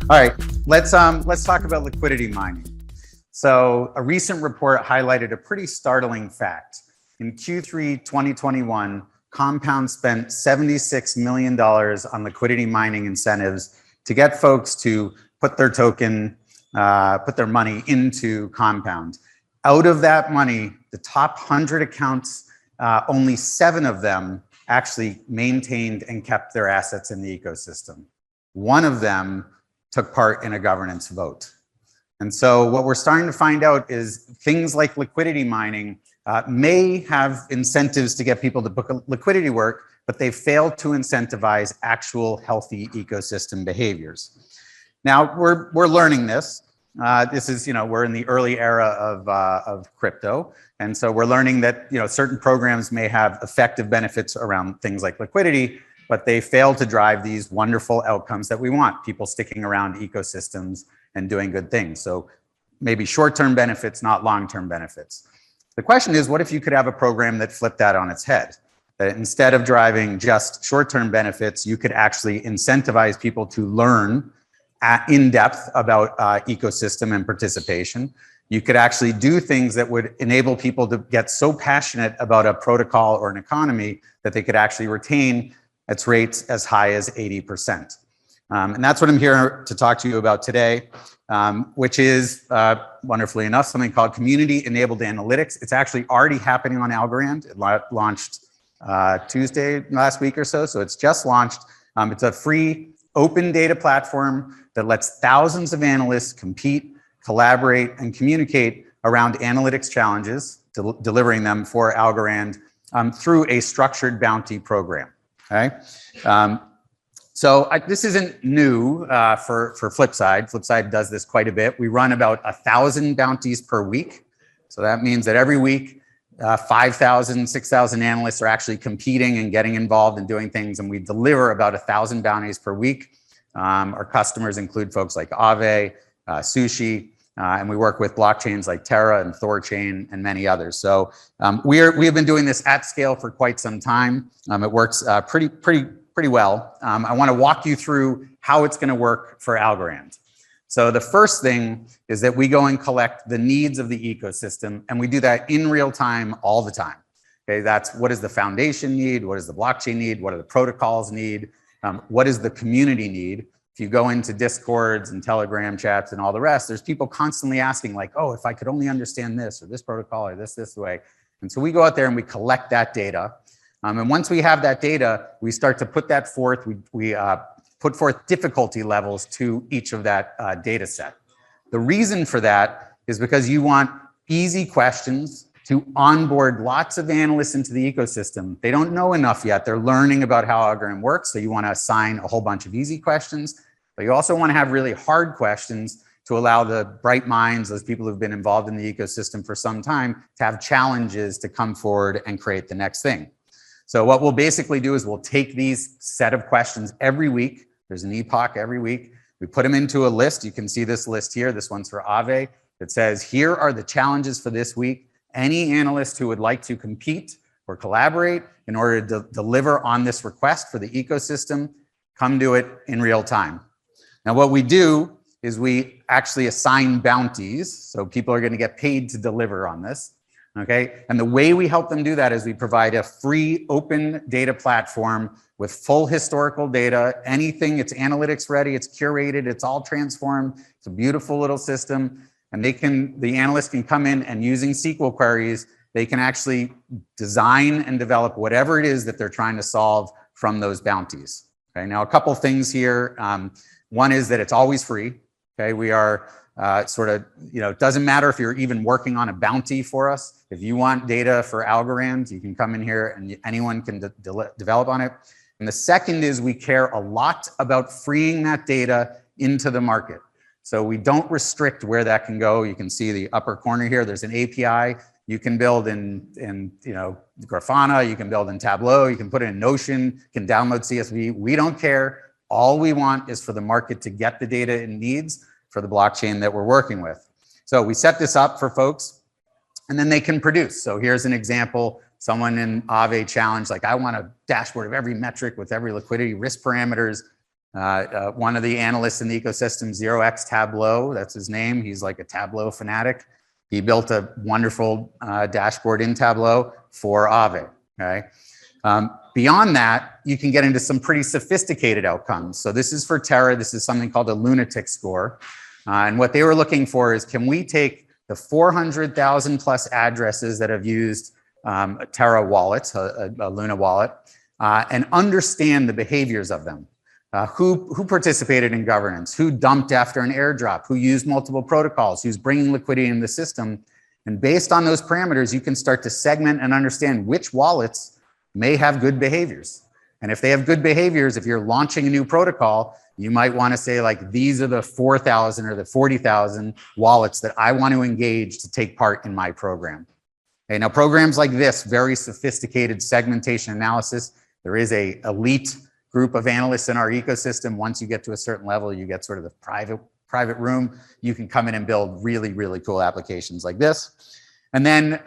All right, let's talk about liquidity mining. So a recent report highlighted a pretty startling fact. In Q3 2021, Compound spent $76 million on liquidity mining incentives to get folks to put their token, put their money into Compound. Out of that money, the top 100 accounts, only 7 of them actually maintained and kept their assets in the ecosystem. One of them took part in a governance vote. And so what we're starting to find out is things like liquidity mining may have incentives to get people to book liquidity work, but they fail to incentivize actual healthy ecosystem behaviors. Now we're learning this. This is, we're in the early era of crypto. And so we're learning that, certain programs may have effective benefits around things like liquidity, but they fail to drive these wonderful outcomes that we want, people sticking around ecosystems and doing good things. So maybe short-term benefits, not long-term benefits. The question is, what if you could have a program that flipped that on its head? That instead of driving just short-term benefits, you could actually incentivize people to learn in depth about ecosystem and participation. You could actually do things that would enable people to get so passionate about a protocol or an economy that they could actually retain its rates as high as 80%. And that's what I'm here to talk to you about today, which is, wonderfully enough, something called Community-Enabled Analytics. It's actually already happening on Algorand. It launched Tuesday last week or so, so it's just launched. It's a free open data platform that lets thousands of analysts compete, collaborate, and communicate around analytics challenges, delivering them for Algorand through a structured bounty program. Okay, so this isn't new for Flipside. Flipside does this quite a bit. We run about 1,000 bounties per week. So that means that every week, 5,000, 6,000 analysts are actually competing and getting involved and doing things, and we deliver about 1,000 bounties per week. Our customers include folks like Aave, Sushi, and we work with blockchains like Terra and Thorchain and many others. So we have been doing this at scale for quite some time. It works pretty well. I want to walk you through how it's going to work for Algorand. So the first thing is that we go and collect the needs of the ecosystem, and we do that in real time all the time. Okay, that's what does the foundation need? What does the blockchain need? What do the protocols need? What does the community need? If you go into Discords and Telegram chats and all the rest, there's people constantly asking like, oh, if I could only understand this or this protocol or this way. And so we go out there and we collect that data. And once we have that data, we start to put that forth. We put forth difficulty levels to each of that data set. The reason for that is because you want easy questions to onboard lots of analysts into the ecosystem. They don't know enough yet. They're learning about how Algorand works. So you want to assign a whole bunch of easy questions. But you also want to have really hard questions to allow the bright minds, those people who've been involved in the ecosystem for some time, to have challenges to come forward and create the next thing. So what we'll basically do is we'll take these set of questions every week. There's an epoch every week. We put them into a list. You can see this list here. This one's for Aave. It says, here are the challenges for this week. Any analyst who would like to compete or collaborate in order to deliver on this request for the ecosystem, come do it in real time. Now, what we do is we actually assign bounties. So people are going to get paid to deliver on this. Okay. And the way we help them do that is we provide a free open data platform with full historical data, anything, it's analytics ready, it's curated, it's all transformed. It's a beautiful little system. And the analyst can come in and using SQL queries, they can actually design and develop whatever it is that they're trying to solve from those bounties. Okay. Now, a couple things here. One is that it's always free. Okay, we are it doesn't matter if you're even working on a bounty for us. If you want data for Algorand, you can come in here and anyone can develop on it. And the second is we care a lot about freeing that data into the market. So we don't restrict where that can go. You can see the upper corner here. There's an API. You can build in Grafana. You can build in Tableau. You can put it in Notion. You can download CSV. We don't care. All we want is for the market to get the data it needs for the blockchain that we're working with. So we set this up for folks and then they can produce. So here's an example. Someone in Aave challenged, like, I want a dashboard of every metric with every liquidity risk parameters. One of the analysts in the ecosystem, 0x Tableau, that's his name. He's like a Tableau fanatic. He built a wonderful dashboard in Tableau for Aave, okay? Beyond that, you can get into some pretty sophisticated outcomes. So this is for Terra. This is something called a lunatic score. And what they were looking for is, can we take the 400,000 plus addresses that have used a Terra wallet, a Luna wallet, and understand the behaviors of them? Who participated in governance? Who dumped after an airdrop? Who used multiple protocols? Who's bringing liquidity in the system? And based on those parameters, you can start to segment and understand which wallets may have good behaviors. And if they have good behaviors, if you're launching a new protocol, you might want to say, like, these are the 4,000 or the 40,000 wallets that I want to engage to take part in my program. Okay, now programs like this, very sophisticated segmentation analysis, there is a elite group of analysts in our ecosystem. Once you get to a certain level, you get sort of the private room. You can come in and build really, really cool applications like this. And then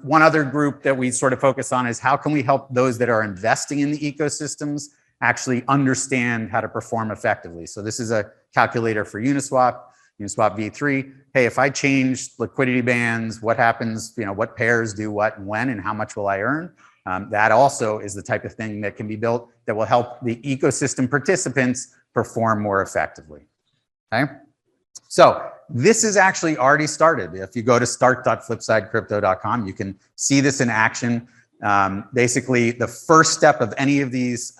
one other group that we sort of focus on is how can we help those that are investing in the ecosystems actually understand how to perform effectively. So this is a calculator for Uniswap V3. Hey, if I change liquidity bands, what happens, what pairs do what and when, and how much will I earn? That also is the type of thing that can be built that will help the ecosystem participants perform more effectively, okay? So this is actually already started. If you go to start.flipsidecrypto.com, you can see this in action. Basically, the first step of any of these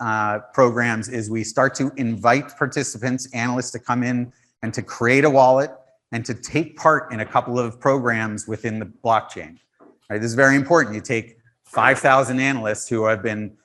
programs is we start to invite participants, analysts, to come in and to create a wallet and to take part in a couple of programs within the blockchain. Right, this is very important. You take 5,000 analysts who have been,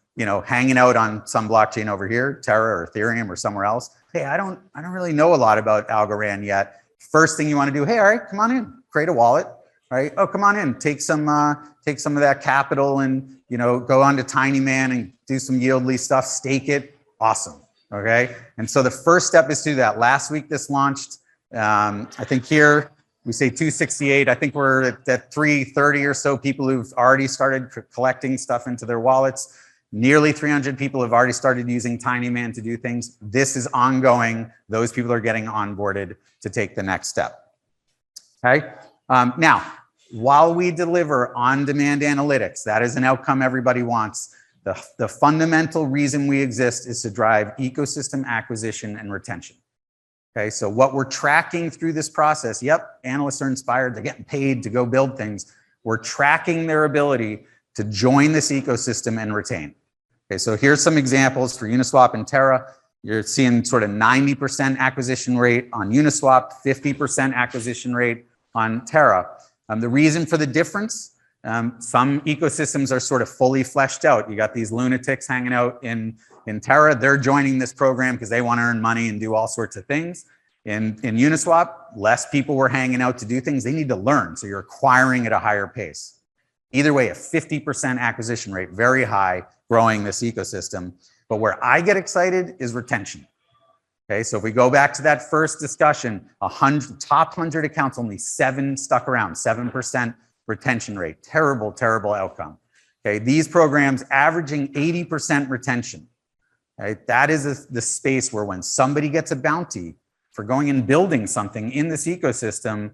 hanging out on some blockchain over here, Terra or Ethereum or somewhere else. Hey, I don't really know a lot about Algorand yet. First thing you want to do, hey, all right, come on in, create a wallet, right? Oh, come on in, take some of that capital and, go on to Tinyman and do some Yieldly stuff, stake it, awesome, okay? And so the first step is to do that. Last week this launched, I think here we say 268. I think we're at 330 or so people who've already started collecting stuff into their wallets. Nearly 300 people have already started using Tinyman to do things. This is ongoing. Those people are getting onboarded to take the next step. Okay. Now, while we deliver on-demand analytics, that is an outcome everybody wants. The fundamental reason we exist is to drive ecosystem acquisition and retention. Okay, so what we're tracking through this process, yep, analysts are inspired, they're getting paid to go build things. We're tracking their ability to join this ecosystem and retain. Okay, so here's some examples for Uniswap and Terra. You're seeing sort of 90% acquisition rate on Uniswap, 50% acquisition rate on Terra. The reason for the difference, some ecosystems are sort of fully fleshed out. You got these lunatics hanging out in Terra. They're joining this program because they want to earn money and do all sorts of things. In Uniswap, less people were hanging out to do things. They need to learn, so you're acquiring at a higher pace. Either way, a 50% acquisition rate, very high, growing this ecosystem. But where I get excited is retention. Okay, so if we go back to that first discussion, top 100 accounts, only 7 stuck around, 7% retention rate. Terrible, terrible outcome. Okay, these programs averaging 80% retention. Okay, that is the space where when somebody gets a bounty for going and building something in this ecosystem,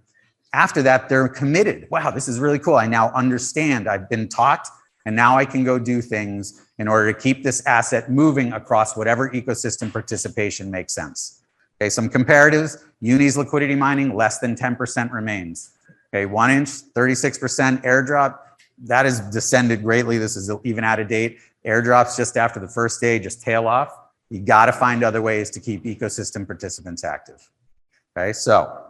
after that, they're committed. Wow, this is really cool. I now understand. I've been taught, and now I can go do things in order to keep this asset moving across whatever ecosystem participation makes sense. Okay, some comparatives. Uni's liquidity mining, less than 10% remains. Okay, 1inch, 36% airdrop. That has descended greatly. This is even out of date. Airdrops just after the first day just tail off. You got to find other ways to keep ecosystem participants active. Okay, so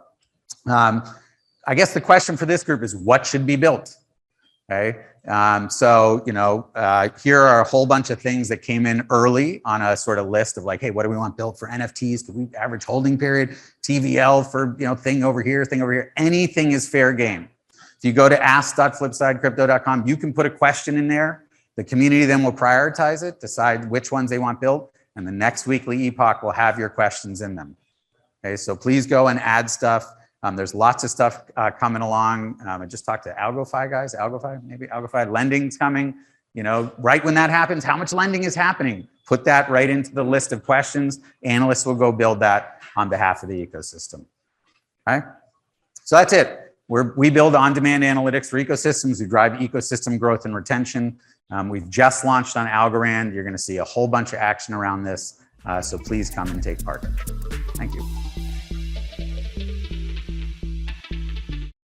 I guess the question for this group is what should be built? Okay, so here are a whole bunch of things that came in early on a sort of list of like, hey, what do we want built for NFTs? Could we average holding period? TVL for thing over here, thing over here. Anything is fair game. If you go to ask.flipsidecrypto.com, you can put a question in there. The community then will prioritize it, decide which ones they want built, and the next weekly epoch will have your questions in them. Okay, so please go and add stuff. There's lots of stuff coming along. I just talked to AlgoFi guys, AlgoFi, lending's coming. Right when that happens, how much lending is happening? put that right into the list of questions. Analysts will go build that on behalf of the ecosystem. Okay? So that's it. We build on-demand analytics for ecosystems. We drive ecosystem growth and retention. We've just launched on Algorand. You're going to see a whole bunch of action around this. So please come and take part. Thank you.